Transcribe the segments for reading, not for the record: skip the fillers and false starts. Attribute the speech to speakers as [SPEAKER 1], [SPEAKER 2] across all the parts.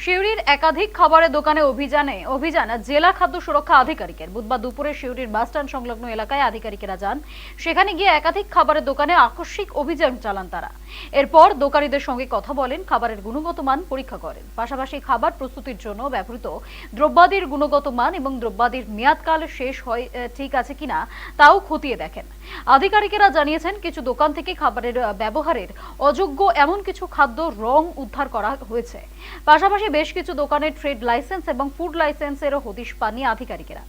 [SPEAKER 1] সিউড়ির একাধিক খাবারের দোকানে অভিযান জেলা খাদ্য সুরক্ষা আধিকারিকের। বুধবার দুপুরে সিউড়ির বাসস্ট্যান্ড সংলগ্ন এলাকায় আধিকারিকেরা যান। সেখানে গিয়ে একাধিক খাবারের দোকানে আকস্মিক অভিযান চালান তারা। এরপর দোকানীদের সঙ্গে কথা বলেন, খাবারের গুণগত মান পরীক্ষা করেন। পাশাপাশি খাবার প্রস্তুতির জন্য ব্যবহৃত দ্রব্যাদির গুণগত মান এবং দ্রব্যাদির মেয়াদকাল শেষ হয় ঠিক আছে কিনা তাও খতিয়ে দেখেন। আধিকারিকেরা জানিয়েছেন, কিছু দোকান থেকে খাবারের ব্যবহারের অযোগ্য এমন কিছু খাদ্য রং উদ্ধার করা হয়েছে। পাশাপাশি বেশ কিছু দোকানের ট্রেড লাইসেন্স এবং ফুড লাইসেন্সেরও হদিশ পাননি আধিকারিকেরা।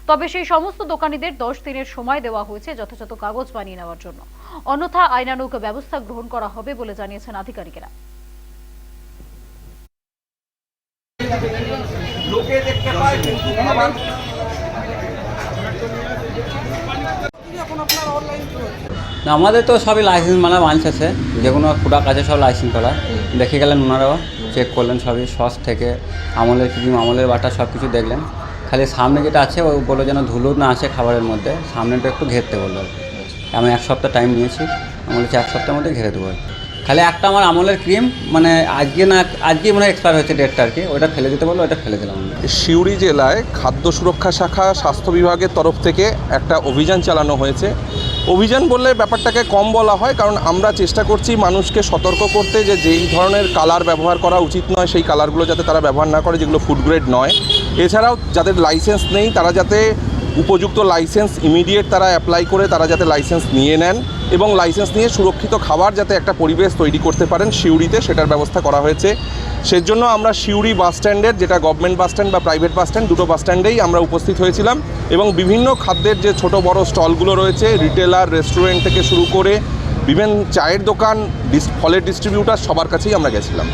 [SPEAKER 1] তবে সেই সমস্ত দোকানীদের 10 দিনের সময় দেওয়া হয়েছে যথাযথ কাগজ বানিয়ে নেওয়ার জন্য, অন্যথা আইনানুগ ব্যবস্থা গ্রহণ করা হবে বলে জানিয়েছেন আধিকারিকেরা।
[SPEAKER 2] আমাদের তো সবই লাইসেন্স মানছে আছে, যে কোনো প্রোডাক্ট আছে সব লাইসেন্স করা। দেখে গেলেন, ওনারাও চেক করলেন সবই, সস থেকে আমলের ক্রিম, আমলের বাটার সব কিছু দেখলেন। খালি সামনে যেটা আছে ও বললো যেন ধুলো না আসে খাবারের মধ্যে, সামনেটা একটু ঘেরতে বললো। আমি 1 সপ্তাহ টাইম নিয়েছি, আমি বলেছি 1 সপ্তাহের মধ্যে ঘেরে দেবো। খালি একটা আমার আমলের ক্রিম মানে আজকে মনে হয় এক্সপায়ার হয়েছে ডেটটা, আর কি ওটা ফেলে দিতে বললো, ওটা ফেলে দিলাম।
[SPEAKER 3] সিউড়ি জেলায় খাদ্য সুরক্ষা শাখা স্বাস্থ্য বিভাগের তরফ থেকে একটা অভিযান চালানো হয়েছে। অভিযান বললে ব্যাপারটাকে কম বলা হয়, কারণ আমরা চেষ্টা করছি মানুষকে সতর্ক করতে যে যেই ধরনের কালার ব্যবহার করা উচিত নয় সেই কালারগুলো যাতে তারা ব্যবহার না করে, যেগুলো ফুড গ্রেড নয়। এছাড়াও যাদের লাইসেন্স নেই তারা যাতে উপযুক্ত লাইসেন্স ইমিডিয়েট তারা অ্যাপ্লাই করে তারা যাতে লাইসেন্স নিয়ে নেন এবং লাইসেন্স নিয়ে সুরক্ষিত খাবার যাতে একটা পরিবেশ তৈরি করতে পারেন সিউড়িতে, সেটার ব্যবস্থা করা হয়েছে। সেজন্য আমরা সিউড়ি বাস স্ট্যান্ডের, যেটা গভর্নমেন্ট বাস স্ট্যান্ড বা প্রাইভেট বাস স্ট্যান্ড, দুটো বাস স্ট্যান্ডেই আমরা উপস্থিত হয়েছিলাম এবং বিভিন্ন খাদ্যের যে ছোট বড় স্টলগুলো রয়েছে, রিটেলার, রেস্টুরেন্ট থেকে শুরু করে বিভিন্ন চায়ের দোকান, ফলের ডিস্ট্রিবিউটার, সবার কাছেই আমরা গেছিলাম।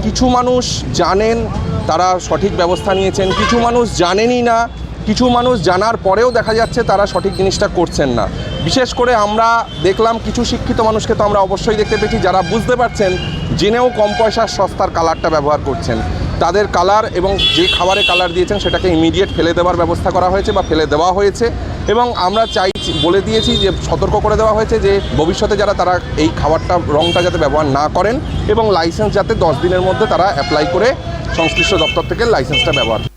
[SPEAKER 3] কিছু মানুষ জানেন, তারা সঠিক ব্যবস্থা নিয়েছেন, কিছু মানুষ জানেনই না, কিছু মানুষ জানার পরেও দেখা যাচ্ছে তারা সঠিক জিনিসটা করছেন না। বিশেষ করে আমরা দেখলাম কিছু শিক্ষিত মানুষকে তো আমরা অবশ্যই দেখতে পেয়েছি যারা বুঝতে পারছেন, জেনেও কম পয়সার সস্তার কালারটা ব্যবহার করছেন। তাদের কালার এবং যে খাবারে কালার দিয়েছেন সেটাকে ইমিডিয়েট ফেলে দেওয়ার ব্যবস্থা করা হয়েছে বা ফেলে দেওয়া হয়েছে এবং আমরা বলে দিয়েছি যে সতর্ক করে দেওয়া হয়েছে যে ভবিষ্যতে তারা এই খাবারটা রংটা যাতে ব্যবহার না করেন এবং লাইসেন্স যাতে 10 দিনের মধ্যে তারা অ্যাপ্লাই করে সংশ্লিষ্ট দপ্তর থেকে লাইসেন্সটা ব্যবহার